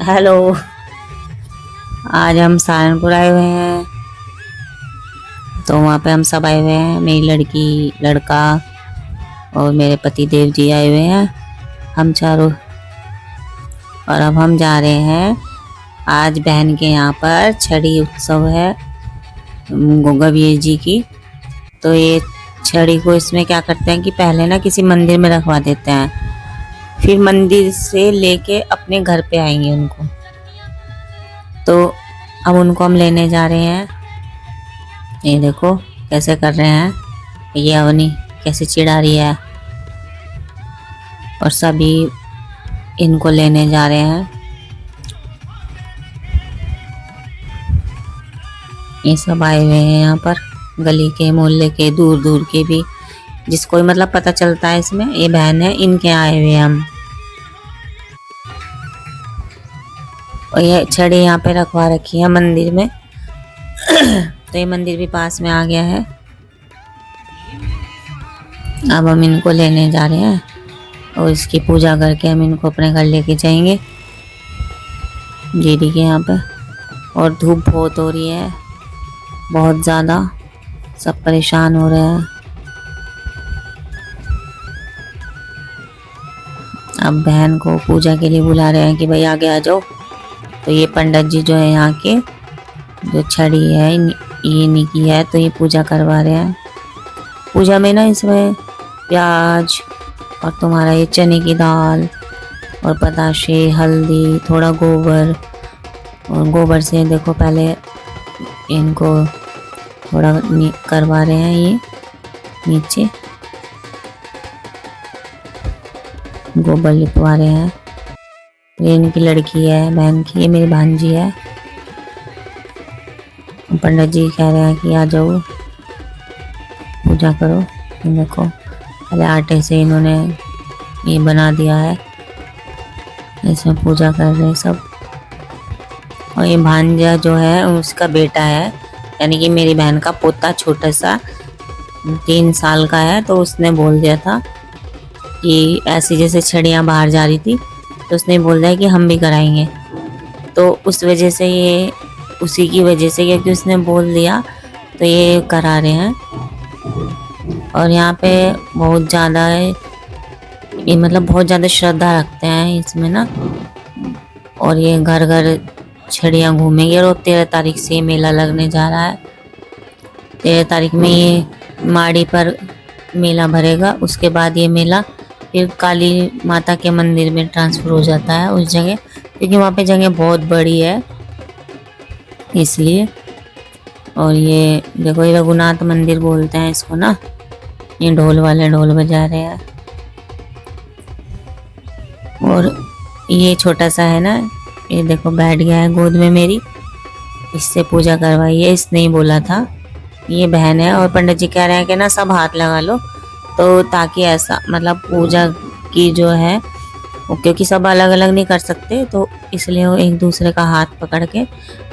Hello. आज हम सहारनपुर आए हुए हैं। तो वहाँ पे हम सब आए हुए हैं, मेरी लड़की, लड़का और मेरे पति देव जी आए हुए हैं, हम चारों। और अब हम जा रहे हैं, आज बहन के यहाँ पर छड़ी उत्सव है गवीर जी की। तो ये छड़ी को इसमें क्या करते हैं कि पहले ना किसी मंदिर में रखवा देते हैं, फिर मंदिर से लेके अपने घर पे आएंगे उनको। तो अब उनको हम लेने जा रहे हैं। ये देखो कैसे कर रहे हैं, ये अवनी कैसे चिढ़ा रही है। और सभी इनको लेने जा रहे हैं। ये सब आए हुए हैं यहाँ पर, गली के, मोहल्ले के, दूर दूर के भी, जिसको मतलब पता चलता है इसमें ये बहन है, इनके आए हुए हैं हम। और ये छड़ी यहाँ पे रखवा रखी है मंदिर में। तो ये मंदिर भी पास में आ गया है। अब हम इनको लेने जा रहे हैं और इसकी पूजा करके हम इनको अपने घर लेके जाएंगे दीदी के यहाँ पे। और धूप बहुत हो रही है, बहुत ज़्यादा, सब परेशान हो रहे हैं। अब बहन को पूजा के लिए बुला रहे हैं कि भाई आगे आ जाओ। तो ये पंडित जी जो है यहाँ के, जो छड़ी है ये निकी है, तो ये पूजा करवा रहे हैं। पूजा में ना इसमें प्याज और तुम्हारा ये चने की दाल और बताशे, हल्दी, थोड़ा गोबर, और गोबर से देखो पहले इनको थोड़ा करवा रहे हैं, ये नीचे गोबर लिपवा रहे हैं। ये इनकी लड़की है, बहन की, ये मेरी भांजी है। पंडित जी कह रहे हैं कि आ जाओ पूजा करो। ये देखो पहले आटे से इन्होंने ये बना दिया है, इसमें पूजा कर रहे हैं सब। और ये भांजा जो है उसका बेटा है, यानी कि मेरी बहन का पोता, छोटा सा 3 साल का है। तो उसने बोल दिया था कि ऐसी जैसे छड़ियाँ बाहर जा रही थी, तो उसने बोल दिया कि हम भी कराएंगे। तो उस वजह से ये, उसी की वजह से, क्योंकि उसने बोल दिया तो ये करा रहे हैं। और यहाँ पे बहुत ज़्यादा है ये, मतलब बहुत ज़्यादा श्रद्धा रखते हैं इसमें ना। और ये घर घर छड़ियाँ घूमेंगे। और 13 तारीख से ये मेला लगने जा रहा है। 13 तारीख में ये माड़ी पर मेला भरेगा। उसके बाद ये मेला फिर काली माता के मंदिर में ट्रांसफ़र हो जाता है उस जगह, क्योंकि वहाँ पे जगह बहुत बड़ी है इसलिए। और ये देखो, ये रघुनाथ मंदिर बोलते हैं इसको ना। ये ढोल वाले ढोल बजा रहे हैं। और ये छोटा सा है ना, ये देखो बैठ गया है गोद में मेरी, इससे पूजा करवाई है। इसने ही बोला था, ये बहन है। और पंडित जी कह रहे हैं कि ना सब हाथ लगा लो, तो ताकि ऐसा मतलब पूजा की जो है वो, क्योंकि सब अलग अलग नहीं कर सकते, तो इसलिए वो एक दूसरे का हाथ पकड़ के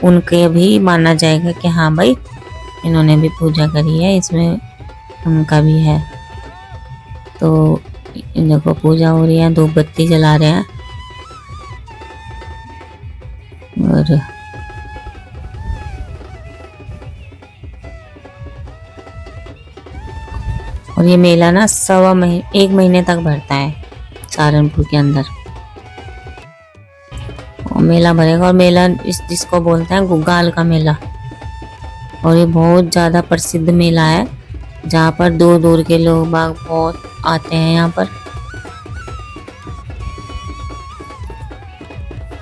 उनके भी माना जाएगा कि हाँ भाई इन्होंने भी पूजा करी है, इसमें उनका भी है। तो इन देखो पूजा हो रही है, धूप बत्ती जला रहे हैं। और ये मेला ना 1 महीने तक भरता है सहारनपुर के अंदर। और मेला भरेगा, और मेला जिसको बोलते हैं गुग्गाल का मेला। और ये बहुत ज़्यादा प्रसिद्ध मेला है, जहाँ पर दूर दूर के लोग बाग बहुत आते हैं यहाँ पर।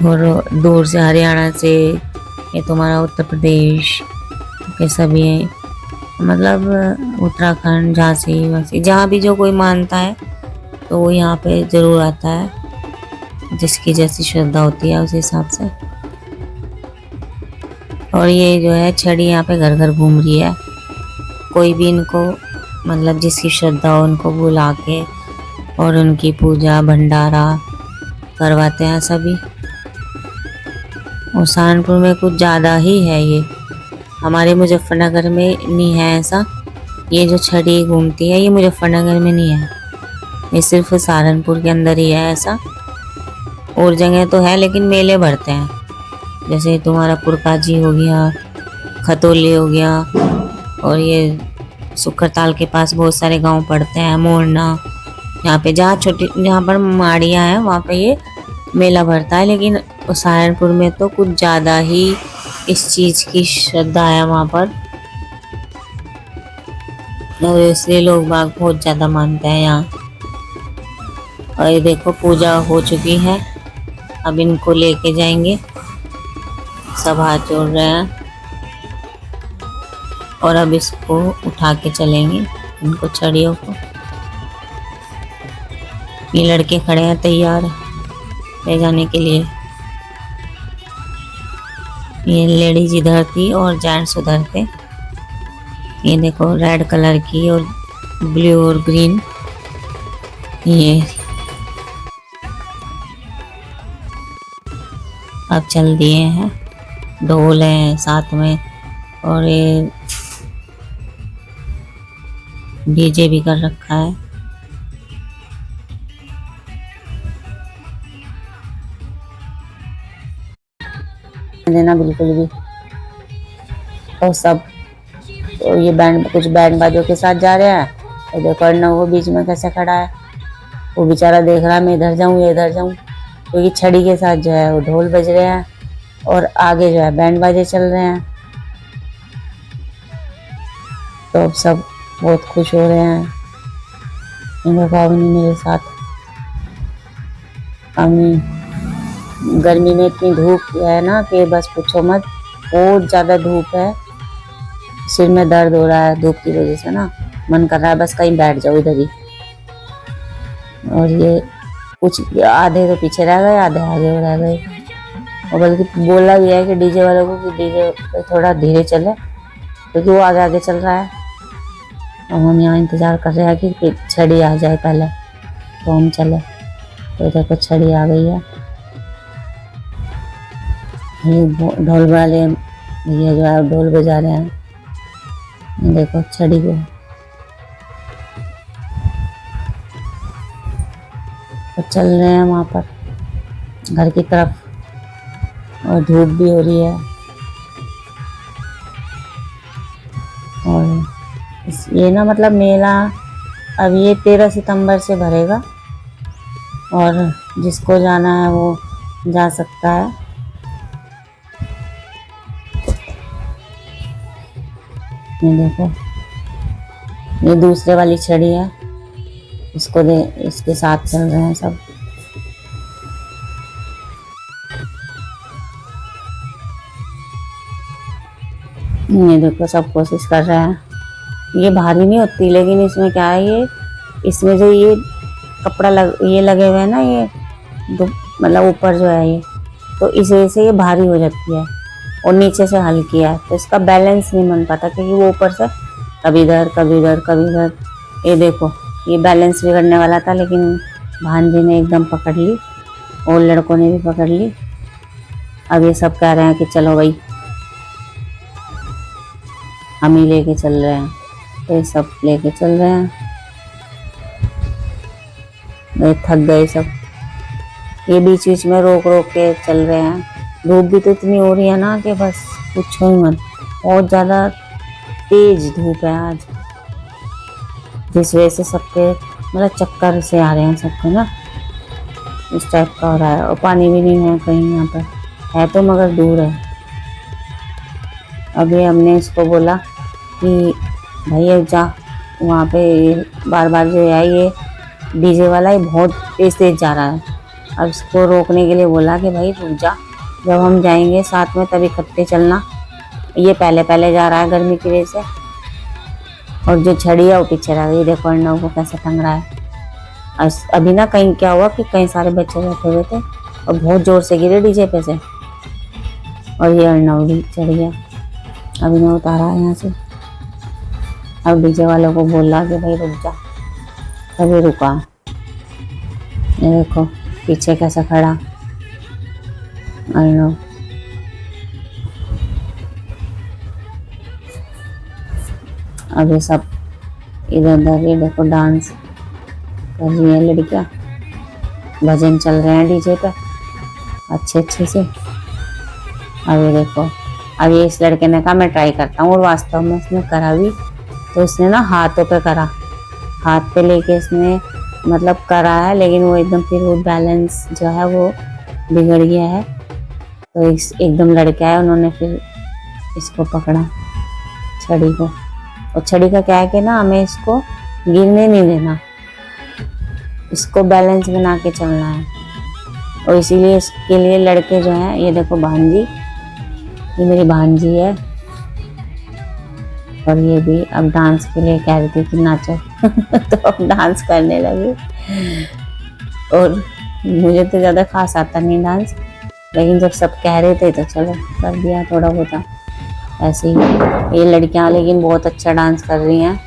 और दूर से, हरियाणा से, ये तुम्हारा उत्तर प्रदेश के सभी, मतलब उत्तराखंड, झांसी वासी, जहाँ भी जो कोई मानता है तो वो यहाँ पे ज़रूर आता है, जिसकी जैसी श्रद्धा होती है उस हिसाब से। और ये जो है छड़ी यहाँ पे घर घर घूम रही है। कोई भी इनको, मतलब जिसकी श्रद्धा हो, उनको बुला के और उनकी पूजा भंडारा करवाते हैं सभी। और सहारनपुर में कुछ ज़्यादा ही है ये, हमारे मुजफ्फरनगर में नहीं है ऐसा। ये जो छड़ी घूमती है ये मुजफ्फरनगर में नहीं है, ये सिर्फ सहारनपुर के अंदर ही है ऐसा। और जगह तो है लेकिन मेले भरते हैं, जैसे तुम्हारा पुरकाजी हो गया, खतौली हो गया, और ये सुखरताल के पास बहुत सारे गांव पड़ते हैं, मोरना, यहाँ पे जहाँ पर माड़िया है वहाँ पे ये मेला भरता है। लेकिन सहारनपुर में तो कुछ ज़्यादा ही इस चीज़ की श्रद्धा है वहाँ पर, और इसलिए लोग बाग बहुत ज़्यादा मानते हैं यहाँ। और ये देखो पूजा हो चुकी है, अब इनको लेके जाएंगे, सब हाथ जोड़ रहे हैं और अब इसको उठा के चलेंगे, इनको छड़ियों को। ये लड़के खड़े हैं तैयार ले जाने के लिए, ये लेडीज इधर थी और जेंट्स उधर थे। ये देखो रेड कलर की और ब्लू और ग्रीन, ये अब चल दिए हैं, ढोल है साथ में और ये डीजे भी कर रखा है। देना बिल्कुल भी, और सब तो ये कुछ बैंड बाजों के साथ जा रहे हैं। और देखो अर्णव वो बीच में कैसे खड़ा है, वो बेचारा देख रहा है मैं इधर जाऊं या इधर जाऊं, क्योंकि छड़ी के साथ जो है वो ढोल बज रहे हैं और आगे जो है बैंड बाजे चल रहे हैं। तो अब सब बहुत खुश हो रहे हैं। देखो अवनी मेरे साथ, अवनी गर्मी में इतनी धूप है ना कि बस पूछो मत, बहुत ज़्यादा धूप है, सिर में दर्द हो रहा है धूप की वजह से ना, मन कर रहा है बस कहीं बैठ जाओ इधर ही। और ये कुछ आधे तो पीछे रह गए, आधे आगे रह गए, और बल्कि बोला भी है कि डीजे वालों को कि डीजे थोड़ा धीरे चले, क्योंकि वो आगे आगे चल रहा है। और हम यहाँ इंतज़ार कर रहे हैं कि छड़ी आ जाए पहले तो हम चले। तो देखो छड़ी आ गई है, ये ढोल वाले भैया जो है ढोल बजा रहे हैं, देखो छड़ी को। तो चल रहे हैं वहाँ पर घर की तरफ, और धूप भी हो रही है। और ये ना मतलब मेला अब ये 13 सितंबर से भरेगा, और जिसको जाना है वो जा सकता है। ये देखो ये दूसरे वाली छड़ी है, इसको इसके साथ चल रहे हैं सब। ये देखो सब कोशिश कर रहे हैं, ये भारी नहीं होती लेकिन इसमें क्या है, ये इसमें जो ये कपड़ा ये लगे हुए हैं ना, ये मतलब ऊपर जो है ये, तो इस वजह से ये भारी हो जाती है और नीचे से हल्की है, तो इसका बैलेंस नहीं बन पाता, क्योंकि वो ऊपर से कभी इधर कभी इधर कभी इधर। ये देखो ये बैलेंस बिगड़ने वाला था, लेकिन भांजे ने एकदम पकड़ ली और लड़कों ने भी पकड़ ली। अब ये सब कह रहे हैं कि चलो भाई हम ही लेके चल रहे हैं, तो ये सब लेके चल रहे हैं। ये थक गए सब, ये बीच बीच में रोक रोक के चल रहे हैं। धूप भी तो इतनी हो रही है ना कि बस पूछो ही मत, बहुत ज़्यादा तेज धूप है आज, जिस वजह से सबके मतलब चक्कर से आ रहे हैं सबको ना, इस टाइप का हो रहा है। और पानी भी नहीं है कहीं यहाँ पर, है तो मगर दूर है। अभी हमने इसको बोला कि भैया जा वहाँ पे, बार बार जो है ये डीजे वाला ये बहुत तेज तेज जा रहा है। अब इसको रोकने के लिए बोला कि भाई रुक जा, जब हम जाएंगे साथ में तभी इकट्ठे चलना, ये पहले पहले जा रहा है गर्मी की वजह से, और जो छड़ी है वो पीछे रह गई। देखो अर्णव को कैसे टंग रहा है। अभी ना कहीं क्या हुआ कि कई सारे बच्चे बैठे हुए थे और बहुत जोर से गिरे डीजे पे से, और ये अर्णव भी चढ़ गया। अभी मैं उतारा है यहाँ से, अब डीजे वालों को बोला कि भाई रुक जा, तभी रुका। ये देखो पीछे कैसा खड़ा अर्णव। अब ये सब इधर उधर, ये देखो डांस कर रही है लड़कियां, भजन चल रहे हैं डीजे पे। अच्छे अच्छे से। अब ये देखो, अब ये इस लड़के ने कहा मैं ट्राई करता हूँ, और वास्तव में उसने करा भी। तो इसने ना हाथों पे करा, हाथ पे लेके इसने मतलब करा है, लेकिन वो एकदम फिर वो बैलेंस जो है वो बिगड़ गया है। तो एकदम लड़का है, उन्होंने फिर इसको पकड़ा छड़ी को। और छड़ी का क्या है कि ना हमें इसको गिरने नहीं देना, इसको बैलेंस बना के चलना है। और इसीलिए इसके लिए लड़के जो हैं, ये देखो भांजी, ये मेरी भांजी है, और ये भी अब डांस के लिए कह रही थी कि नाचो तो अब डांस करने लगी। और मुझे तो ज़्यादा खास आता नहीं डांस, लेकिन जब सब कह रहे थे तो चलो कर दिया थोड़ा बहुत। ऐसे ही ये लड़कियां लेकिन बहुत अच्छा डांस कर रही हैं,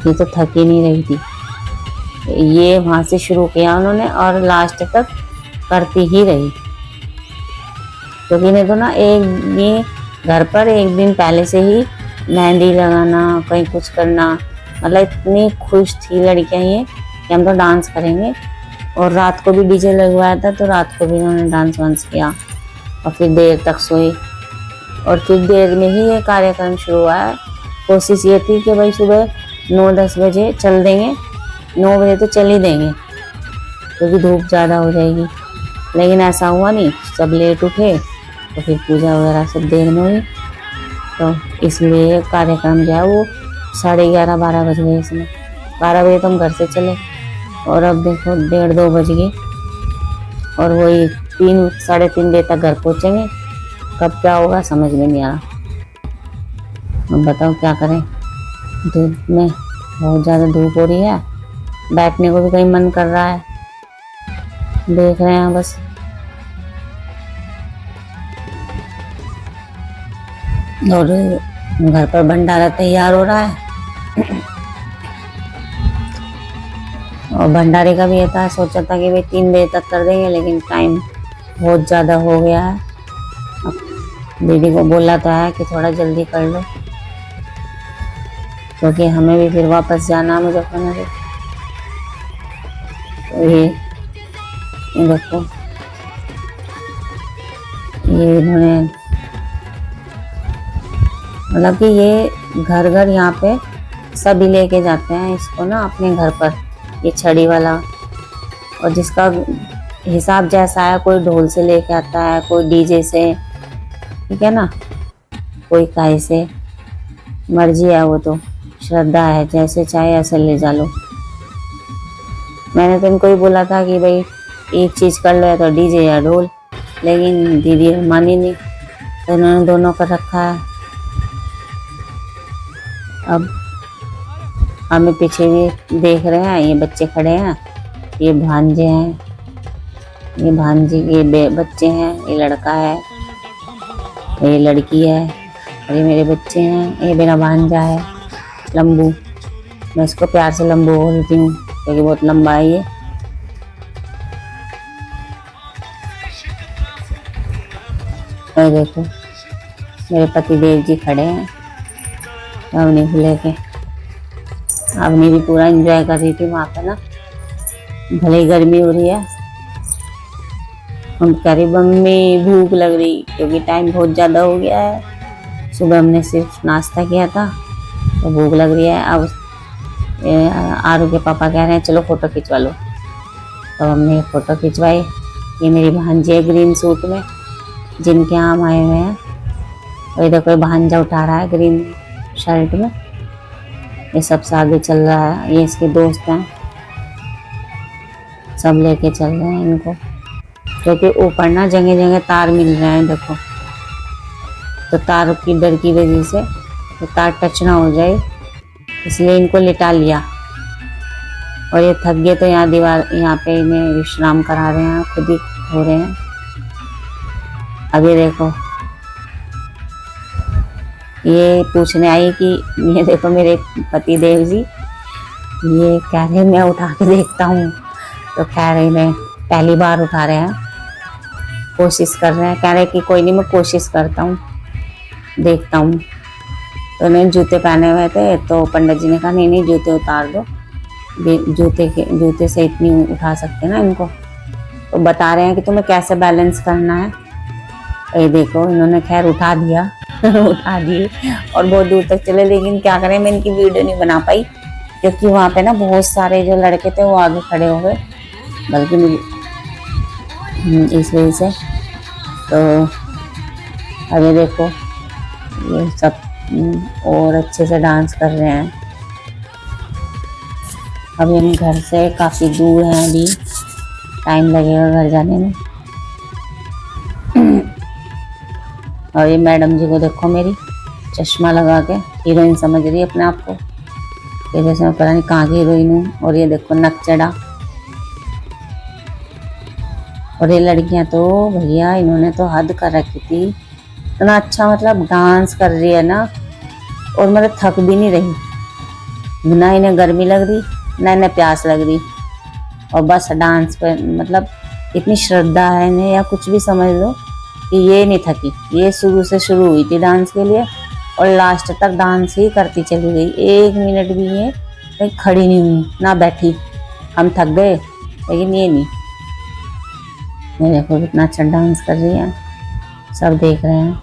ये तो थक ही नहीं रही थी। ये वहाँ से शुरू किया उन्होंने और लास्ट तक करती ही रही, क्योंकि इन्हें तो ना ये घर पर एक दिन पहले से ही मेहंदी लगाना, कहीं कुछ करना, मतलब इतनी खुश थी लड़कियां ये कि हम तो डांस करेंगे। और रात को भी डीजे लगवाया था, तो रात को भी इन्होंने डांस वांस किया और फिर देर तक सोई। और फिर देर में ही ये कार्यक्रम शुरू हुआ है। कोशिश ये थी कि भाई सुबह 9-10 बजे चल देंगे, 9 बजे तो चल ही देंगे क्योंकि धूप ज़्यादा हो जाएगी, लेकिन ऐसा हुआ नहीं, सब लेट उठे तो फिर पूजा वगैरह सब देर में हुई। तो इसलिए कार्यक्रम जो है वो 11:30-12 बज गए इसमें। 12 बजे तो हम घर से चले, और अब देखो 1:30-2 बज गए, और वही 3-3:30 बजे तक घर पहुँचेंगे। कब क्या होगा समझ में नहीं आ रहा। अब बताओ क्या करें, धूप में बहुत ज़्यादा धूप हो रही है, बैठने को भी कहीं मन कर रहा है, देख रहे हैं बस। और घर पर भंडारा तैयार हो रहा है, और भंडारे का भी ये था, सोचा था कि भाई 3 बजे तक कर देंगे, लेकिन टाइम बहुत ज़्यादा हो गया है। अब दीदी को बोला तो है कि थोड़ा जल्दी कर लो, क्योंकि हमें भी फिर वापस जाना है मुजफ्फरनगर। तो ये देखो, ये इन्होंने मतलब कि ये घर घर यहाँ पे सभी लेके जाते हैं इसको ना अपने घर पर, ये छड़ी वाला। और जिसका हिसाब जैसा है, कोई ढोल से लेके आता है, कोई डीजे से, ठीक है ना, कोई काय से, मर्जी है, वो तो श्रद्धा है, जैसे चाहे ऐसे ले जा लो। मैंने तो इनको ही बोला था कि भाई एक चीज़ कर लो, या तो डीजे या ढोल, लेकिन दीदी मानी नहीं, तो इन्होंने दोनों कर रखा है। अब हमें पीछे भी देख रहे हैं, ये बच्चे खड़े हैं, ये भांजे हैं, ये भांजी, ये बच्चे हैं, ये लड़का है, ये लड़की है, और ये मेरे बच्चे हैं, ये मेरा भांजा है लंबू। मैं इसको प्यार से लंबू बोलती हूँ क्योंकि बहुत लंबा है ये। और देखो मेरे पति देव जी खड़े हैं अवनी को लेके। अवनी भी पूरा एंजॉय कर रही थी वहाँ पे ना, भले ही गर्मी हो रही है। हम कह रही मम्मी भूख लग रही, क्योंकि टाइम बहुत ज़्यादा हो गया है, सुबह हमने सिर्फ नाश्ता किया था, तो भूख लग रही है। अब आरू के पापा कह रहे हैं चलो फ़ोटो खिंचवा लो, तो हमने फ़ोटो खिंचवाई। ये मेरी भांजी है ग्रीन सूट में, जिनके यहाँ हम आए हुए हैं। और इधर कोई भांजा उठा रहा है ग्रीन शर्ट में, ये सबसे आगे चल रहा है। ये इसके दोस्त हैं, सब लेके चल रहे हैं इनको, क्योंकि ऊपर ना जगह जगह तार मिल रहे हैं देखो, तो तार की डर की वजह से तो तार टच ना हो जाए, इसलिए इनको लिटा लिया। और ये थक गए तो यहाँ दीवार, यहाँ पे इन्हें विश्राम करा रहे हैं, खुद ही हो रहे हैं। अभी देखो ये पूछने आई कि ये देखो मेरे पति देव जी, ये कह रहे मैं उठा के देखता हूँ, तो कह रहे मैं पहली बार उठा रहे हैं, कोशिश कर रहे हैं, कह रहे कि कोई नहीं मैं कोशिश करता हूँ, देखता हूँ। तो उन्होंने जूते पहने हुए थे, तो पंडित जी ने कहा नहीं नहीं जूते उतार दो, जूते से इतनी उठा सकते हैं ना इनको। तो बता रहे हैं कि तुम्हें कैसे बैलेंस करना है। ये देखो इन्होंने खैर उठा दिया उठा दिए और बहुत दूर तक चले, लेकिन क्या करें, मैं इनकी वीडियो नहीं बना पाई क्योंकि वहाँ पे ना बहुत सारे जो लड़के थे वो आगे खड़े हो गए, बल्कि इस वजह से। तो अभी देखो ये सब और अच्छे से डांस कर रहे हैं। अभी हम घर से काफ़ी दूर हैं, अभी टाइम लगेगा घर जाने में। और ये मैडम जी को देखो, मेरी चश्मा लगा के हीरोइन समझ रही है अपने आप को, कि जैसे मैं पता नहीं कहाँ की हीरोइन हूँ। और ये देखो नक चढ़ा। और ये लड़कियां तो भैया इन्होंने तो हद कर रखी थी, इतना अच्छा मतलब डांस कर रही है ना, और मतलब थक भी नहीं रही, ना इन्हें गर्मी लग रही ना इन्हें प्यास लग रही। और बस डांस पे मतलब इतनी श्रद्धा है इन्हें, या कुछ भी समझ लो कि ये नहीं थकी। ये शुरू से शुरू हुई थी डांस के लिए और लास्ट तक डांस ही करती चली गई। 1 मिनट भी ये कहीं खड़ी नहीं हुई ना बैठी। हम थक गए लेकिन ये नहीं। ये देखो कितना अच्छा डांस कर रही है, सब देख रहे हैं।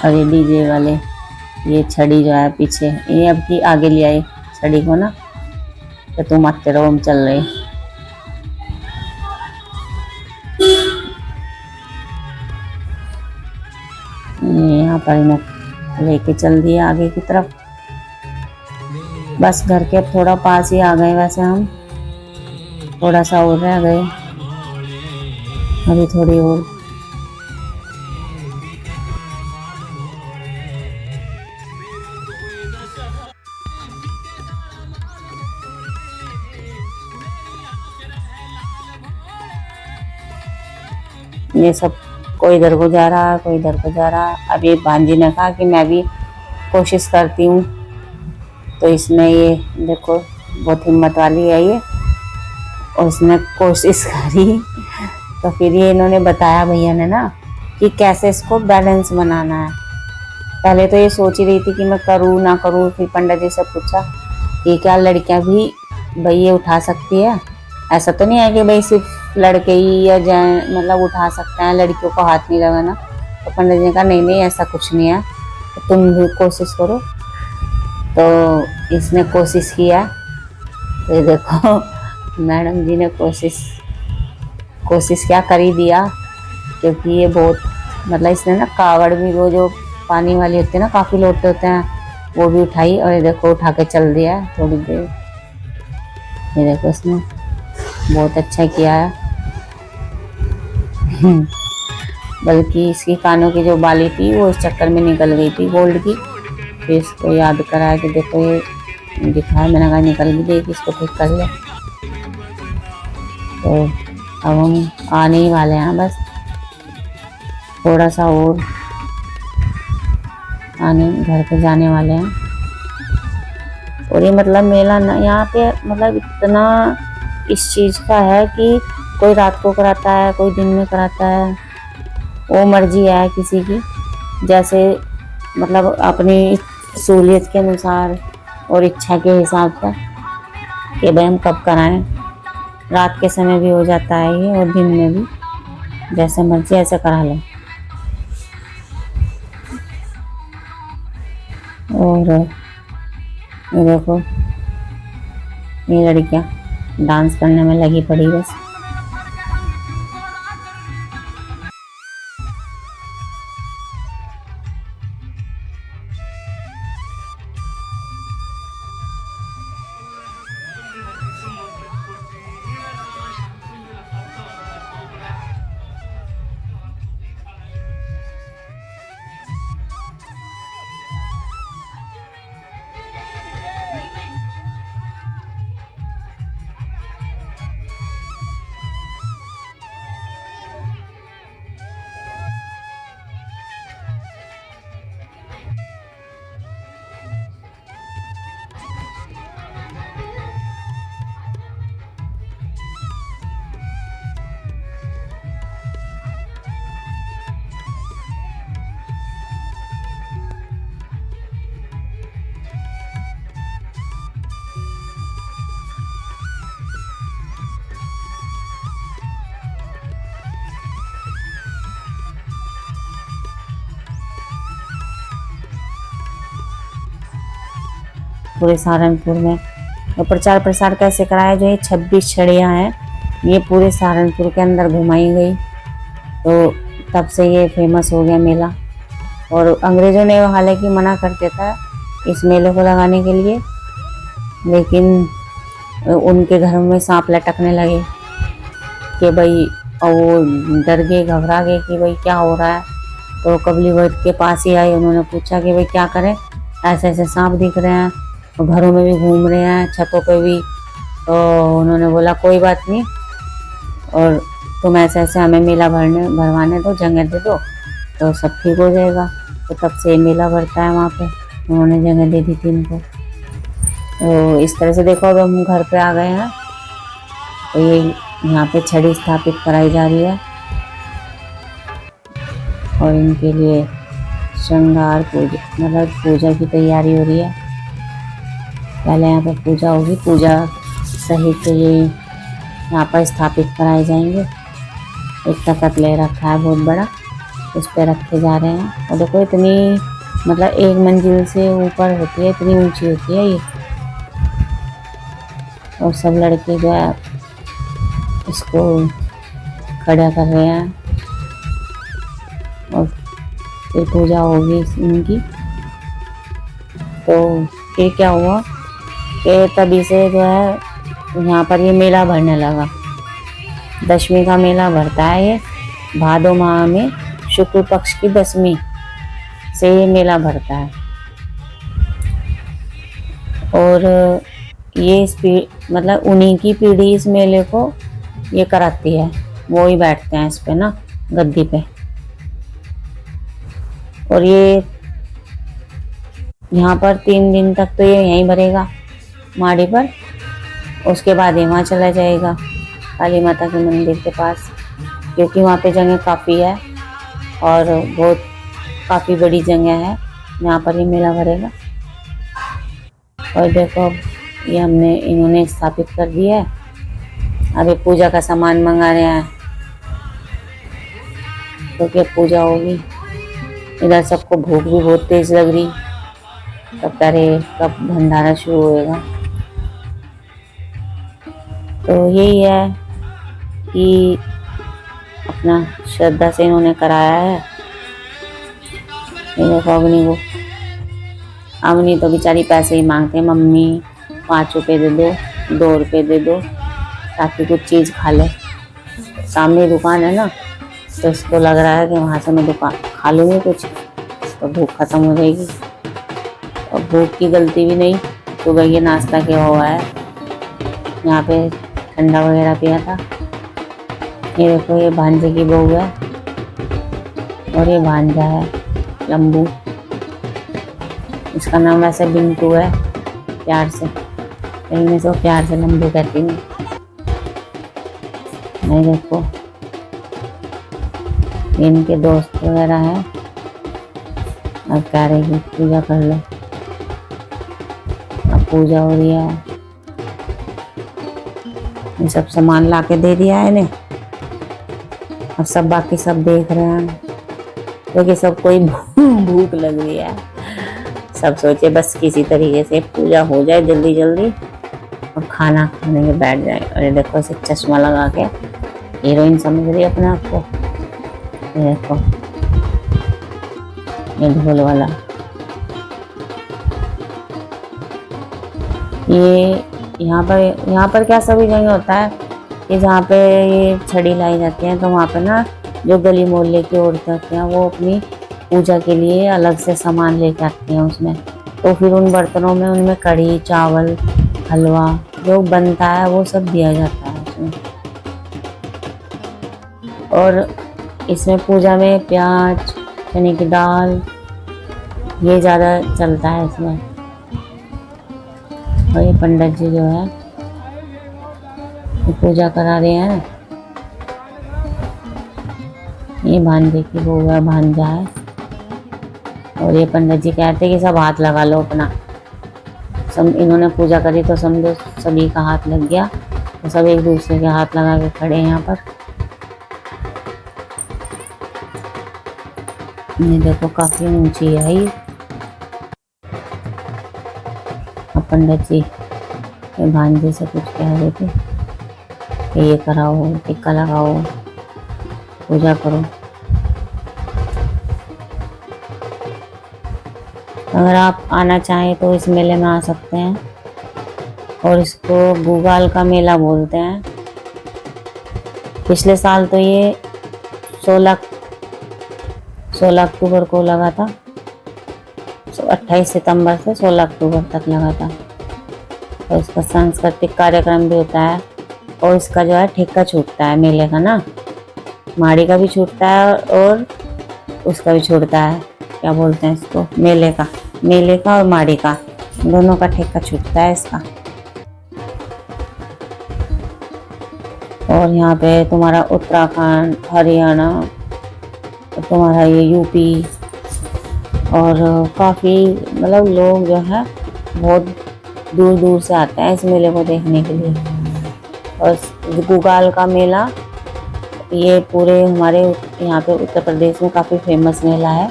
और ये डीजे वाले, ये छड़ी जो है पीछे, ये अब की आगे ले आए छड़ी को ना, तो तुम आते रहो हम चल रहे। यहाँ पर इन्हें लेके चल दिए आगे की तरफ। बस घर के थोड़ा पास ही आ गए, वैसे हम थोड़ा सा और रह गए, अभी थोड़ी और। ये सब कोई इधर को जा रहा, कोई इधर को जा रहा। अब ये भांजी ने कहा कि मैं भी कोशिश करती हूँ, तो इसमें ये देखो बहुत हिम्मत वाली है ये, और उसने कोशिश करी। तो फिर ये इन्होंने बताया भैया ने ना कि कैसे इसको बैलेंस बनाना है। पहले तो ये सोच ही रही थी कि मैं करूँ ना करूँ, फिर पंडित जी से पूछा कि क्या लड़कियां भी भाई ये उठा सकती है? ऐसा तो नहीं है कि भाई सिर्फ लड़के ही या मतलब उठा सकते हैं, लड़कियों को हाथ नहीं लगाना। तो पंडित जी ने कहा नहीं नहीं ऐसा कुछ नहीं है, तो तुम भी कोशिश करो। तो इसने कोशिश किया, तो ये देखो मैडम जी ने कोशिश क्या कर ही दिया, क्योंकि ये बहुत मतलब इसने ना कावड़ भी, वो जो पानी वाली होती है ना, काफ़ी लोटे होते हैं, वो भी उठाई। और ये देखो उठा के चल दिया है थोड़ी देर। ये देखो इसने बहुत अच्छा किया है। बल्कि इसकी कानों की जो बाली थी वो इस चक्कर में निकल गई थी गोल्ड की, फिर इसको याद कराया कि देखो ये दिखाया, मैंने कहा निकल भी देगी, इसको ठीक कर ले। तो अब हम आने ही वाले हैं, बस थोड़ा सा और आने घर पे जाने वाले हैं। और ये मतलब मेला ना यहाँ पे मतलब इतना इस चीज़ का है कि कोई रात को कराता है, कोई दिन में कराता है, वो मर्जी है किसी की, जैसे मतलब अपनी सहूलियत के अनुसार और इच्छा के हिसाब से कि भाई हम कब कराएं। रात के समय भी हो जाता है ये और दिन में भी, जैसे मर्जी ऐसे करा लें। और ये देखो ये लड़कियां डांस करने में लगी पड़ी बस। पूरे सहारनपुर में। और प्रचार प्रसार कैसे कराया, जो ये 26 छड़ियाँ हैं ये पूरे सहारनपुर के अंदर घुमाई गई, तो तब से ये फेमस हो गया मेला। और अंग्रेज़ों ने हालांकि मना करते था इस मेले को लगाने के लिए, लेकिन उनके घरों में सांप लटकने लगे कि भाई, और वो डर गए, घबरा गए कि भाई क्या हो रहा है। तो कबली वैद्य के पास ही आए, उन्होंने पूछा कि भाई क्या करें, ऐसे ऐसे सांप दिख रहे हैं और घरों में भी घूम रहे हैं, छतों पे भी। तो उन्होंने बोला कोई बात नहीं, और तुम ऐसे ऐसे हमें मेला भरवाने दो, जगह दे दो, तो सब ठीक हो जाएगा। तो तब से मेला भरता है वहाँ पे, उन्होंने जगह दे दी थी इनको। तो इस तरह से देखो, अब हम घर पे आ गए हैं। तो ये यहाँ पे छड़ी स्थापित कराई जा रही है और इनके लिए श्रृंगार पूजा, मतलब पूजा की तैयारी हो रही है। पहले यहाँ पे पूजा होगी, पूजा सहित ये यहाँ पर स्थापित कराए जाएंगे। एक तख्त ले रखा है बहुत बड़ा, उस पर रखे जा रहे हैं। और देखो इतनी, मतलब 1 मंजिल से ऊपर होती है, इतनी ऊंची होती है ये। और सब लड़के जो है इसको खड़ा कर रहे हैं और फिर पूजा होगी इनकी। तो फिर क्या हुआ कि तभी से जो है यहाँ पर ये मेला भरने लगा। दशमी का मेला भरता है ये, भादो माह में शुक्ल पक्ष की 10वीं से ये मेला भरता है। और ये मतलब उन्हीं की पीढ़ी इस मेले को ये कराती है, वो ही बैठते हैं इस पे ना, गद्दी पे। और ये यहाँ पर 3 दिन तक तो ये यहीं भरेगा माड़ी पर, उसके बाद ये वहाँ चला जाएगा काली माता के मंदिर के पास, क्योंकि वहाँ पे जगह काफ़ी है और बहुत काफ़ी बड़ी जगह है, यहाँ पर ये मेला भरेगा। और देखो ये इन्होंने स्थापित कर दिया है। अभी पूजा का सामान मंगा रहे हैं, क्योंकि अब पूजा होगी। इधर सबको भूख भी बहुत तेज लग रही, तब करे कब भंडारा शुरू होएगा। तो यही है कि अपना श्रद्धा से इन्होंने कराया है। ये देखो अग्नि तो बेचारी पैसे ही मांगते हैं, मम्मी 5 रुपये दे दो, 2 रुपये दे दो, ताकि कुछ चीज़ खा ले। सामने दुकान है ना, तो इसको लग रहा है कि वहाँ से मैं दुकान खा लूँगी कुछ तो भूख खत्म हो जाएगी। और भूख की गलती भी नहीं, सुबह ये नाश्ता किया हुआ है, यहाँ पे ठंडा वगैरह पिया था। ये देखो ये भांजे की बहू है और ये भांजा है लंबू, इसका नाम वैसे बिंटू है प्यार से, कहीं में से प्यार से लंबू कहती हूँ। ये देखो इनके दोस्त वगैरह हैं, अब कह रहे कि पूजा कर लो। अब पूजा हो रही है, ये सब सामान ला के दे दिया है इन्हें। अब सब बाकी सब देख रहे हैं, क्योंकि सबको ही भूख लग रही है। सब सोचे बस किसी तरीके से पूजा हो जाए जल्दी जल्दी और खाना खाने के बैठ जाए। और ये देखो इसे चश्मा लगा के हीरोइन समझ रही है अपने आप को। ये देखो ये ढोल वाला, ये यहाँ पर क्या सभी जगह होता है कि जहाँ पे ये छड़ी लाई जाती है, तो वहाँ पे ना जो गली मोहल्ले की औरतें होती हैं वो अपनी पूजा के लिए अलग से सामान लेके आती हैं उसमें। तो फिर उन बर्तनों में उनमें कढ़ी, चावल, हलवा जो बनता है वो सब दिया जाता है उसमें। और इसमें पूजा में प्याज, चने की दाल ये ज़्यादा चलता है इसमें। और ये पंडित जी जो है ये पूजा करा रहे हैं। ये भांजे की बहू है, भांजा है। और ये पंडित जी कहते हैं कि सब हाथ लगा लो अपना। सब इन्होंने पूजा करी तो समझो सभी का हाथ लग गया, तो सब एक दूसरे के हाथ लगा के खड़े हैं यहाँ पर। ये देखो काफी ऊंची है ये। अब पंडित जी भांजे से कुछ कह रहे थे कि ये कराओ, टिक्का लगाओ, पूजा करो। अगर आप आना चाहें तो इस मेले में आ सकते हैं, और इसको गुगाल का मेला बोलते हैं। पिछले साल तो ये 16 अक्टूबर को लगा था, 28 सितंबर से 16 अक्टूबर तक लगा था। और इसका सांस्कृतिक कार्यक्रम भी होता है, और इसका जो है ठेका छूटता है मेले का ना, माड़ी का भी छूटता है और उसका भी छूटता है, क्या बोलते हैं इसको, मेले का और माड़ी का, दोनों का ठेका छूटता है इसका। और यहाँ पे तुम्हारा उत्तराखंड, हरियाणा, तुम्हारा ये यूपी, और काफ़ी मतलब लोग जो है बहुत दूर दूर से आते हैं इस मेले को देखने के लिए। और गुगाल का मेला ये पूरे हमारे यहाँ पे उत्तर प्रदेश में काफ़ी फेमस मेला है।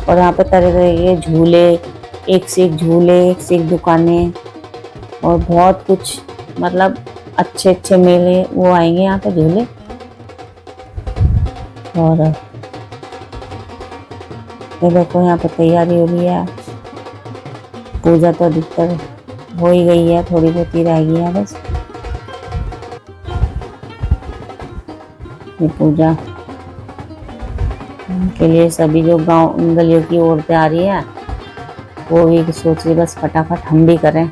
और यहाँ पे तरह तरह के झूले, एक से एक झूले, एक से एक दुकानें, और बहुत कुछ मतलब अच्छे अच्छे मेले वो आएंगे यहाँ पे झूले। और ये देखो यहाँ पे तैयारी हो रही है, पूजा तो अधिकतर हो ही गई है, थोड़ी बहुत ही रह गई है बस। ये पूजा के लिए सभी जो गांव गलियों की औरतें आ रही है वो भी सोच रही बस फटाफट हम भी करें।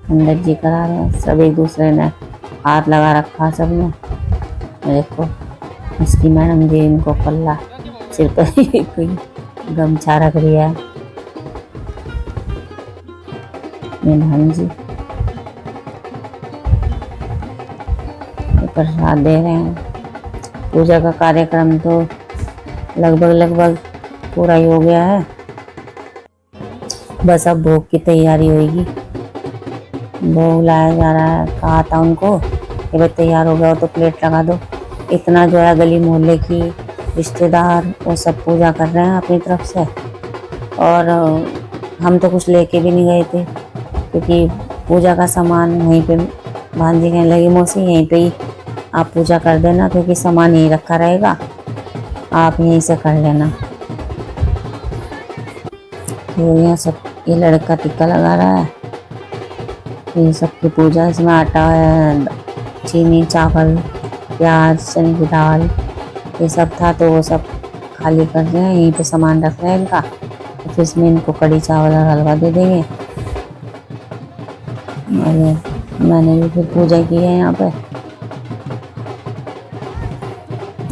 पंडित जी करा रहे हैं, सब एक दूसरे ने हाथ लगा रखा सबने। देखो इसकी मैडम जी इनको पल्ला सिर पर कोई गमछा रख दिया है, मेहमान जी प्रसाद दे रहे हैं। पूजा का कार्यक्रम तो लगभग पूरा ही हो गया है, बस अब भोग की तैयारी होगी। भोग लाया जा रहा है, कहा था उनको कि भाई तैयार हो गया हो तो प्लेट लगा दो। इतना जो है गली मोहल्ले की रिश्तेदार वो सब पूजा कर रहे हैं अपनी तरफ से। और हम तो कुछ लेके भी नहीं गए थे, क्योंकि पूजा का सामान वहीं पे भांजी कहने लगी मौसी यहीं पे ही आप पूजा कर देना, क्योंकि सामान यहीं रखा रहेगा, आप यहीं से कर लेना। तो यहाँ सब ये लड़का टिक्का लगा रहा है, ये सबकी पूजा। इसमें आटा है, चीनी, चावल, प्याज, चने की दाल, ये सब था, तो वो सब खाली कर रहे हैं, यहीं पे सामान रख रहे हैं इनका। तो फिर इसमें इनको कड़ी चावल और हलवा दे देंगे। और मैंने भी फिर पूजा की है यहाँ पे,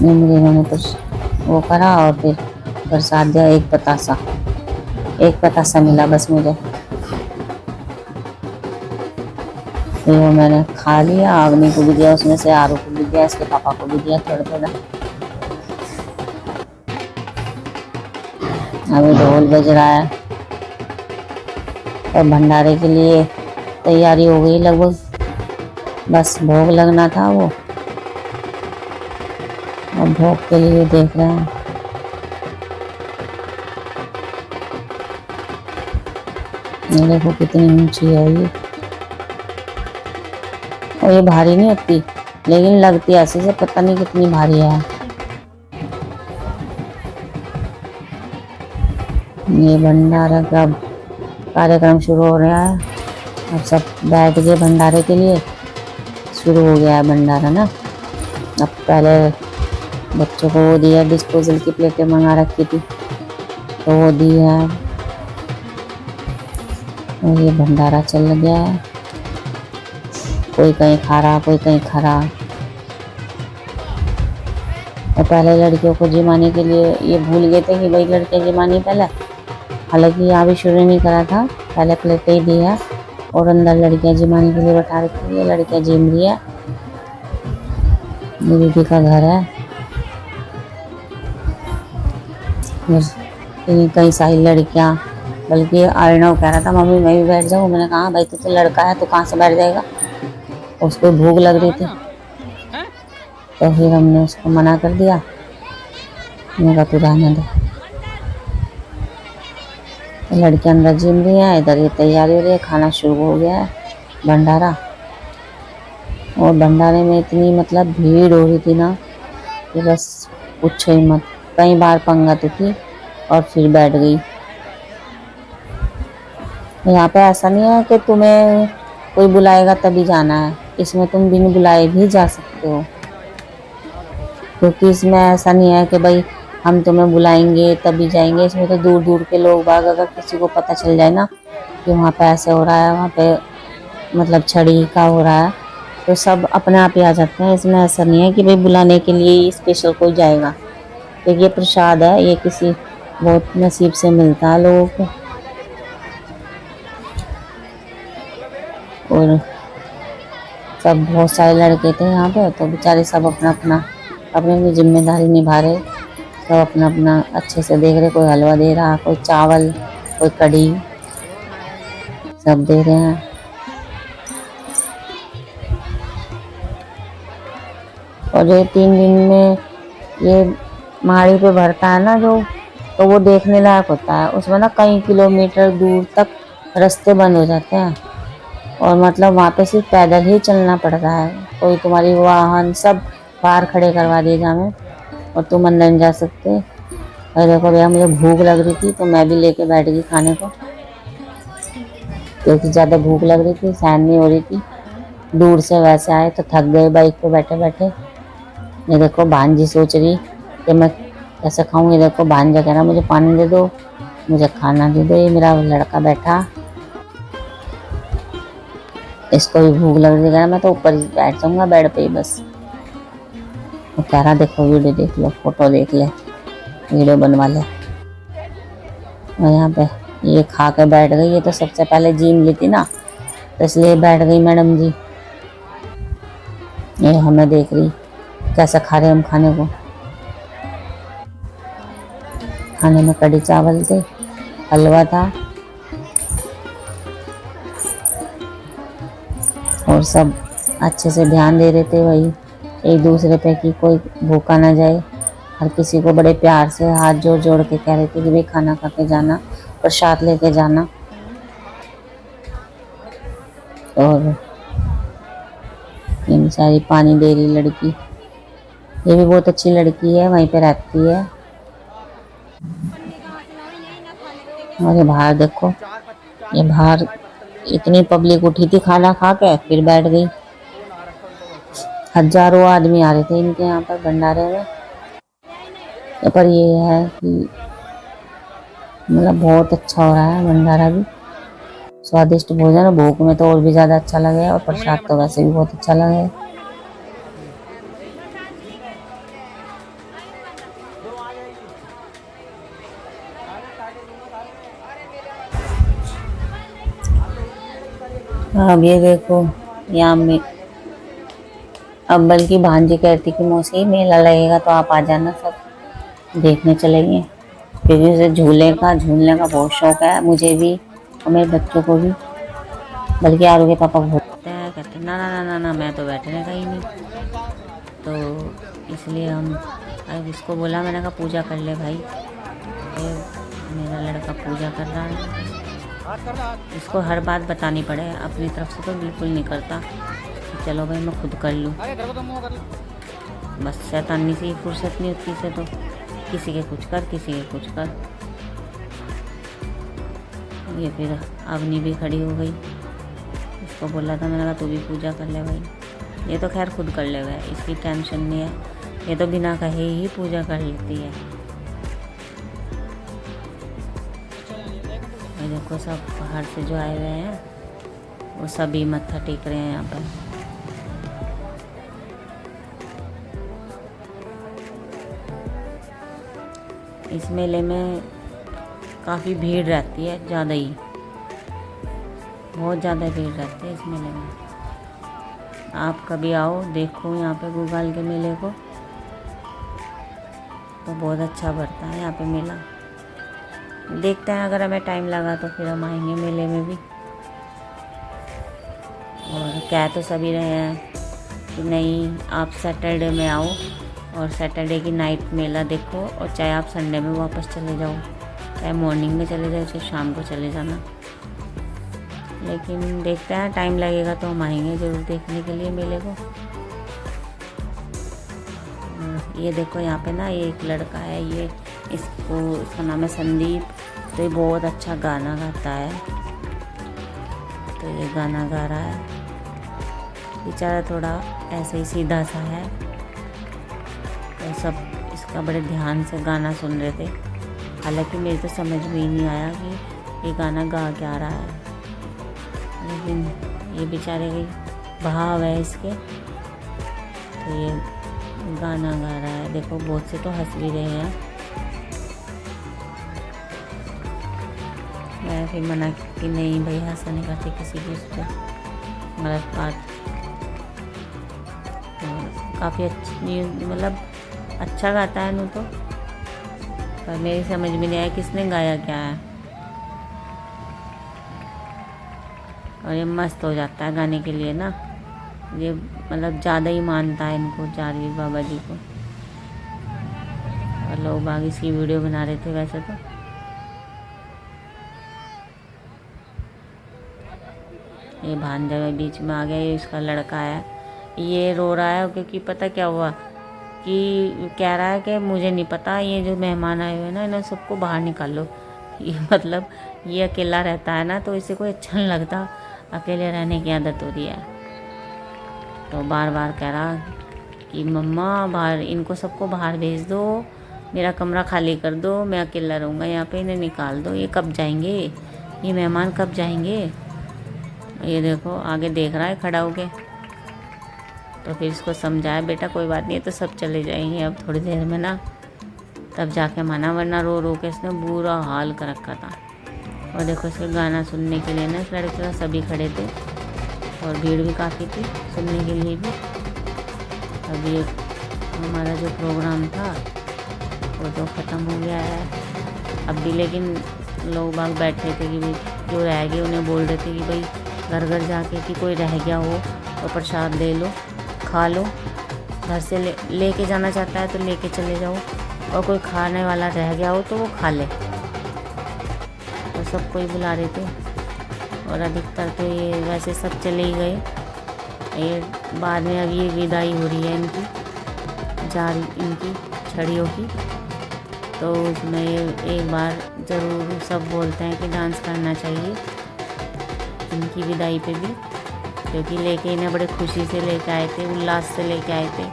मुझे इन्होंने कुछ वो करा और फिर प्रसाद दिया, एक पतासा मिला बस मुझे, फिर वो मैंने खा लिया। अग्नि को भी दिया, उसमें से आरू को भी दिया, इसके पापा को भी दिया थोड़ा थोड़ा। अभी ढोल बज रहा है और भंडारे के लिए तैयारी हो गई लगभग, बस भोग लगना था वो, और भोग के लिए देख रहे हैं। ये देखो कितनी ऊंची है ये, और ये भारी नहीं होती लेकिन लगती ऐसे से पता नहीं कितनी भारी है। ये भंडारा का कार्यक्रम शुरू हो रहा है, अब सब बैठ गए भंडारे के लिए। शुरू हो गया है भंडारा ना। अब पहले बच्चों को वो दिया, डिस्पोजल की प्लेटें मंगा रखी थी तो वो दी है, और ये भंडारा चल गया है। कोई कहीं खा रहा, कोई कहीं खा रहा। और पहले लड़कियों को जिमाने के लिए ये भूल गए थे कि भाई लड़कियां जिमानी पहले, हालांकि यहाँ भी शुरू नहीं करा था, पहले प्लेटें ही दी है और अंदर लड़कियां जिमाने के लिए बैठा रखी है। लड़कियां जिम रही है, दीदी का घर है। कई सारी लड़कियां, बल्कि अर्णव कह रहा था मम्मी मैं भी बैठ जाऊँ, मैंने कहा भाई तो लड़का है तो कहाँ से बैठ जाएगा, उसको भूख लग रही थी तो फिर हमने उसको मना कर दिया, मैंने कहा तू रहने दे। लड़कियां अंदर जिम रही हैं, इधर ये तैयारी हो रही है, खाना शुरू हो गया है भंडारा। और भंडारे में इतनी मतलब भीड़ हो रही थी ना कि बस पूछो ही मत। कई बार पंगत उठी और फिर बैठ गई। यहाँ पे ऐसा नहीं है कि तुम्हें कोई बुलाएगा तभी जाना है, इसमें तुम बिन बुलाए भी जा सकते हो। क्योंकि इसमें ऐसा नहीं है कि भाई हम तुम्हें बुलाएंगे तभी जाएंगे। इसमें तो दूर दूर के लोग बाग, अगर किसी को पता चल जाए ना कि वहाँ पे ऐसे हो रहा है, वहाँ पे मतलब छड़ी का हो रहा है, तो सब अपने आप ही आ जाते हैं। इसमें ऐसा नहीं है कि भाई बुलाने के लिए स्पेशल कोई जाएगा। तो ये प्रसाद है, ये किसी बहुत नसीब से मिलता है लोगों को। और सब बहुत सारे लड़के थे यहाँ पे, तो बेचारे सब अपना अपना अपनी अपनी जिम्मेदारी निभा रहे। सब अपना अपना अच्छे से देख रहे, कोई हलवा दे रहा, कोई चावल, कोई कढ़ी, सब दे रहे हैं। और ये 3 दिन में ये माड़ी पे भरता है ना जो, तो वो देखने लायक होता है। उसमें ना कई किलोमीटर दूर तक रास्ते बंद हो जाते हैं और मतलब वहाँ पे सिर्फ पैदल ही चलना पड़ता है। कोई तुम्हारी वाहन सब बाहर खड़े करवा दिए जामे और तुम अंदर नहीं जा सकते। और देखो भैया, मुझे भूख लग रही थी तो मैं भी लेके बैठ गई खाने को, क्योंकि ज़्यादा भूख लग रही थी, सहन नहीं हो रही थी। दूर से वैसे आए तो थक गए बाइक पे बैठे बैठे। ये देखो भांजी सोच रही कि मैं कैसे खाऊं। ये देखो भांजा कह रहा मुझे पानी दे दो, मुझे खाना दे दो। ये मेरा लड़का बैठा, इसको भी भूख लग रही है, मैं तो ऊपर ही बैठ जाऊंगा बेड पे ही बस। वो कह रहा देखो वीडियो देख लो, फोटो देख ले, वीडियो बनवा ले। और यहाँ पे ये खा के बैठ गई। ये तो सबसे पहले जिम ली थी ना, तो इसलिए बैठ गई मैडम जी। ये हमें देख रही कैसे खा रहे हम खाने को। खाने में कढ़ी चावल थे, हलवा था और सब अच्छे से ध्यान दे रहे थे भाई एक दूसरे पे कि कोई भूखा ना जाए। हर किसी को बड़े प्यार से हाथ जोड़ जोड़ के कह रहे थे कि भाई खाना खा के जाना, प्रसाद लेके जाना। और ये बेचारी पानी दे रही लड़की, ये भी बहुत अच्छी लड़की है, वहीं पे रहती है। और ये बाहर देखो, ये बाहर इतनी पब्लिक उठी थी खाना खा के फिर बैठ गई। हजारों आदमी आ रहे थे इनके यहाँ पर भंडारे में। पर ये है कि मतलब बहुत अच्छा हो रहा है भंडारा भी, स्वादिष्ट भोजन है। भूख में तो और भी ज़्यादा अच्छा लगे और प्रसाद तो वैसे भी बहुत अच्छा लगे। अब ये देखो यहाँ में, अब बल्कि भांजी कहती कि मौसी मेला लगेगा तो आप आ जाना, सब देखने चलेंगे। क्योंकि उसे झूलने का बहुत शौक है, मुझे भी और मेरे बच्चों को भी। बल्कि आरू के पापा बोलते हैं, कहते ना ना ना ना ना मैं तो बैठने का ही नहीं। तो इसलिए हम अब इसको बोला, मैंने कहा पूजा कर ले भाई। मेरा लड़का पूजा कर रहा है, इसको हर बात बतानी पड़े, अपनी तरफ से तो बिल्कुल नहीं करता। चलो भाई मैं खुद कर लूँ, बस शैतानी से ही फुर्सत नहीं होती से, तो किसी के कुछ कर किसी के कुछ कर। ये फिर अवनी भी खड़ी हो गई, इसको बोला था मैंने कहा तू भी पूजा कर ले भाई। ये तो खैर खुद कर लेगा, इसकी टेंशन नहीं है, ये तो बिना कहे ही पूजा कर लेती है। ये देखो सब बाहर से जो आए हुए हैं वो सभी मत्था टेक रहे हैं यहाँ पर। इस मेले में काफ़ी भीड़ रहती है, ज़्यादा ही, बहुत ज़्यादा भीड़ रहती है इस मेले में। आप कभी आओ देखो यहाँ पे गोगाल के मेले को, तो बहुत अच्छा बढ़ता है यहाँ पे मेला। देखते हैं अगर हमें टाइम लगा तो फिर हम आएंगे मेले में भी। और कह तो सभी रहे हैं कि नहीं आप सैटरडे में आओ और सैटरडे की नाइट मेला देखो, और चाहे आप संडे में वापस चले जाओ, चाहे मॉर्निंग में चले जाओ चाहे शाम को चले जाना, लेकिन देखते हैं टाइम लगेगा तो हम आएंगे ज़रूर देखने के लिए मेले को। ये देखो यहाँ पे ना एक लड़का है, ये इसका नाम है संदीप। तो ये बहुत अच्छा गाना गाता है, तो ये गाना गा रहा है। बेचारा थोड़ा ऐसे ही सीधा सा है, तो सब इसका बड़े ध्यान से गाना सुन रहे थे। हालांकि मेरे तो समझ में ही नहीं आया कि ये गाना गा क्या रहा है, लेकिन ये बेचारे के भाव है इसके, तो ये गाना गा रहा है। देखो बहुत से तो हंस भी रहे हैं। मैं फिर मना कि नहीं भाई हंसा नहीं करते किसी की उस पर गलत बात। काफ़ी अच्छी मतलब अच्छा गाता है नू तो, पर मेरी समझ में नहीं आया किसने गाया क्या है। और ये मस्त हो जाता है गाने के लिए ना, ये मतलब ज़्यादा ही मानता है इनको, जारवीर बाबा जी को। और लोग बाग इसकी वीडियो बना रहे थे वैसे तो। ये भांजा में बीच में आ गया, ये उसका लड़का है, ये रो रहा है क्योंकि पता क्या हुआ कि कह रहा है कि मुझे नहीं पता, ये जो मेहमान आए हुए हैं ना इन्हें सबको बाहर निकालो। ये मतलब ये अकेला रहता है ना, तो इसे कोई अच्छा नहीं लगता, अकेले रहने की आदत हो रही है। तो बार बार कह रहा कि मम्मा बाहर, इनको सबको बाहर भेज दो, मेरा कमरा खाली कर दो, मैं अकेला रहूँगा यहाँ पे, इन्हें निकाल दो, ये कब जाएंगे, ये मेहमान कब जाएंगे। ये देखो आगे देख रहा है खड़ा होके। तो फिर इसको समझाया बेटा कोई बात नहीं है, तो सब चले जाएंगे अब थोड़ी देर में ना, तब जाके माना, वरना रो रो के इसने बुरा हाल कर रखा था। और देखो इसके गाना सुनने के लिए ना इस लड़के का सभी खड़े थे, और भीड़ भी काफ़ी थी सुनने के लिए भी। अभी हमारा जो प्रोग्राम था वो तो ख़त्म हो गया है अब भी, लेकिन लोग बाग बैठे थे कि जो रह गए उन्हें बोल रहे थे कि भाई घर घर जाके कि कोई रह गया हो तो प्रसाद ले लो, खा लो, घर से लेके जाना चाहता है तो लेके चले जाओ, और कोई खाने वाला रह गया हो तो वो खा ले। तो सबको ही बुला रहे थे, और अधिकतर तो ये वैसे सब चले ही गए। ये बाद में अब ये विदाई हो रही है इनकी, इनकी छड़ियों की, तो उसमें ये एक बार ज़रूर सब बोलते हैं कि डांस करना चाहिए इनकी विदाई पे भी, क्योंकि लेके इन्हें बड़े खुशी से लेके आए थे, उल्लास से लेके आए थे।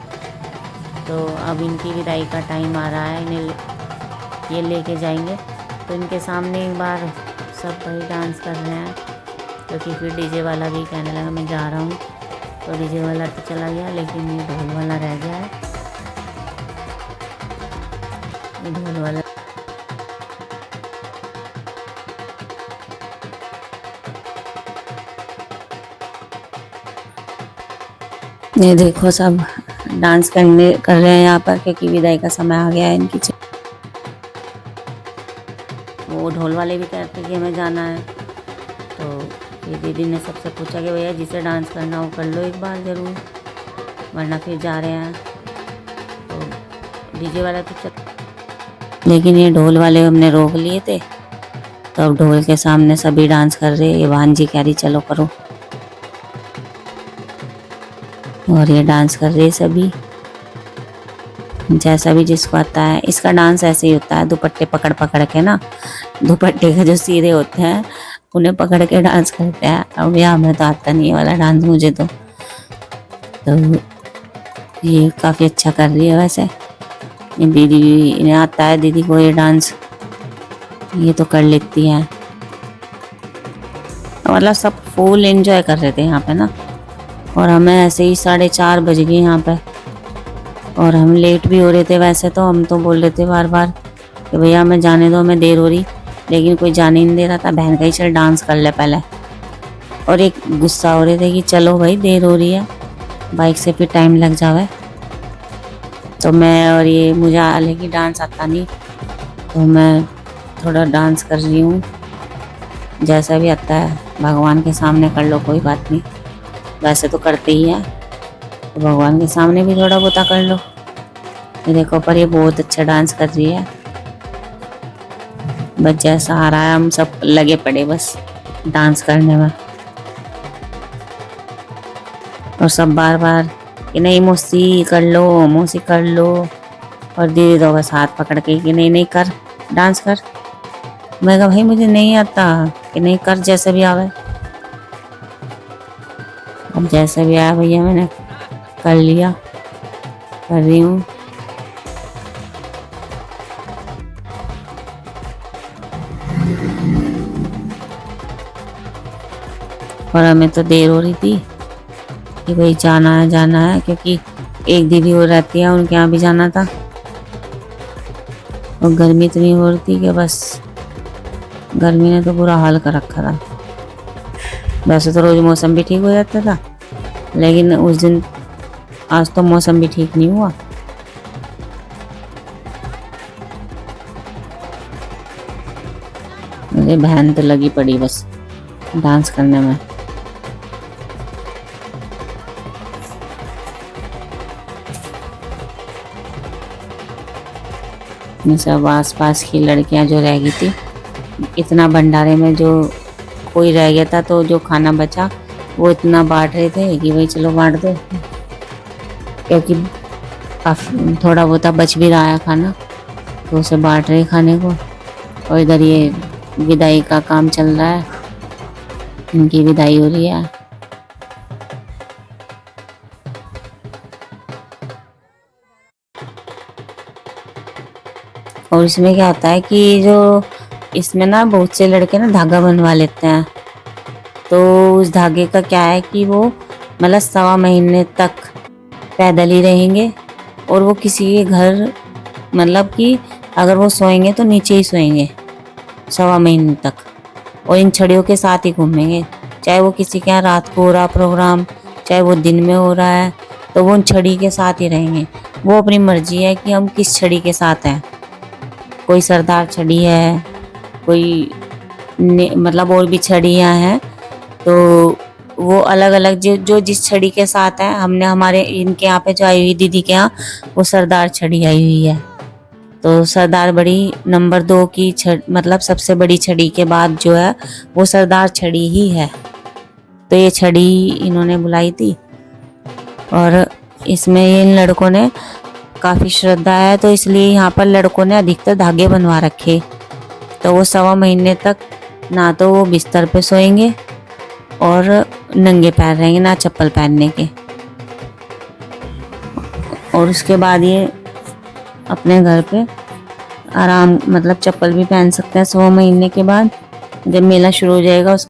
तो अब इनकी विदाई का टाइम आ रहा है, इन्हें ये लेके जाएंगे। तो इनके सामने एक बार सब भाई डांस कर रहे हैं, क्योंकि फिर डीजे वाला भी कहने लगा मैं जा रहा हूँ, तो डीजे वाला तो चला गया, लेकिन ये ढोल वाला रह गया है। ये ढोल वाला ये देखो सब डांस कर रहे हैं यहाँ पर, क्योंकि विदाई का समय आ गया है इनकी। वो ढोल वाले भी कहते हैं कि हमें जाना है, तो ये दीदी ने सबसे पूछा कि भैया जिसे डांस करना हो कर लो एक बार ज़रूर, वरना फिर जा रहे हैं। तो डीजे वाला तो चल, लेकिन ये ढोल वाले हमने रोक लिए थे, तो अब ढोल के सामने सभी डांस कर रहे हैं। ये भांजी कह रही चलो करो, और ये डांस कर रहे सभी जैसा भी जिसको आता है। इसका डांस ऐसे ही होता है, दुपट्टे पकड़ पकड़ के ना, दुपट्टे के जो सिरे होते हैं उन्हें पकड़ के डांस करते हैं। अब यहाँ में तो आता नहीं है वाला डांस मुझे तो ये काफ़ी अच्छा कर रही है वैसे। ये दीदी इन्हें आता है, दीदी को ये डांस ये तो कर लेती है। मतलब सब फुल एंजॉय कर रहे थे यहाँ पे ना, और हमें ऐसे ही 4:30 बज गए यहाँ पे, और हम लेट भी हो रहे थे। वैसे तो हम तो बोल रहे थे बार बार कि भैया हमें जाने दो, हमें देर हो रही, लेकिन कोई जाने नहीं दे रहा था। बहन कही चल डांस कर ले पहले, और एक गुस्सा हो रहे थे कि चलो भाई देर हो रही है, बाइक से फिर टाइम लग जावे। तो मैं और ये मुझे हालांकि डांस आता नहीं, तो मैं थोड़ा डांस कर रही हूँ, जैसा भी आता है भगवान के सामने कर लो कोई बात नहीं, वैसे तो करते ही है, तो भगवान के सामने भी थोड़ा बहुत कर लो। ये देखो पर ये बहुत अच्छा डांस कर रही है। बस जैसा आ रहा है हम सब लगे पड़े बस डांस करने में, और सब बार बार कि नहीं मौसी कर लो, मौसी कर लो, और दीदी तो बस हाथ पकड़ के कि नहीं नहीं कर, डांस कर। मैं कहा भाई मुझे नहीं आता, कि नहीं कर जैसे भी आवे। अब जैसे भी आया भैया मैंने कर लिया, कर रही हूँ। और हमें तो देर हो रही थी कि भाई जाना है, क्योंकि एक दीदी और रहती है उनके यहाँ भी जाना था, और गर्मी इतनी हो रही थी कि बस गर्मी ने तो बुरा हाल कर रखा था। वैसे तो रोज मौसम भी ठीक हो जाता था, लेकिन उस दिन आज तो मौसम भी ठीक नहीं हुआ। मेरी बहन तो लगी पड़ी बस डांस करने में। सब आस पास की लड़कियां जो रह गई थी, इतना भंडारे में जो कोई रह गया था तो जो खाना बचा वो इतना बांट रहे थे कि भाई चलो बांट दो, क्योंकि काफी थोड़ा बहुत बच भी रहा है खाना, तो उसे बांट रहे खाने को। और इधर ये विदाई का काम चल रहा है, इनकी विदाई हो रही है। और इसमें क्या होता है कि जो इसमें ना बहुत से लड़के ना धागा बनवा लेते हैं, तो उस धागे का क्या है कि वो मतलब 1.25 महीने तक पैदल ही रहेंगे, और वो किसी के घर मतलब कि अगर वो सोएंगे तो नीचे ही सोएंगे 1.25 महीने तक, और इन छड़ियों के साथ ही घूमेंगे। चाहे वो किसी के यहाँ रात को हो रहा प्रोग्राम, चाहे वो दिन में हो रहा है, तो वो उन छड़ी के साथ ही रहेंगे। वो अपनी मर्जी है कि हम किस छड़ी के साथ हैं। कोई सरदार छड़ी है, कोई मतलब और भी छड़ियाँ हैं, तो वो अलग अलग जो जिस छड़ी के साथ है। हमने हमारे इनके यहाँ पे जो आई हुई दीदी के यहाँ वो सरदार छड़ी आई हुई है, तो सरदार बड़ी नंबर 2 की मतलब सबसे बड़ी छड़ी के बाद जो है वो सरदार छड़ी ही है। तो ये छड़ी इन्होंने बुलाई थी, और इसमें इन लड़कों ने काफ़ी श्रद्धा है, तो इसलिए यहाँ पर लड़कों ने अधिकतर धागे बनवा रखे। तो वो 1.25 महीने तक ना तो वो बिस्तर पे सोएंगे और नंगे पैर रहेंगे, ना चप्पल पहनने के। और उसके बाद ये अपने घर पे आराम मतलब चप्पल भी पहन सकते हैं 100 महीने के बाद, जब मेला शुरू हो जाएगा।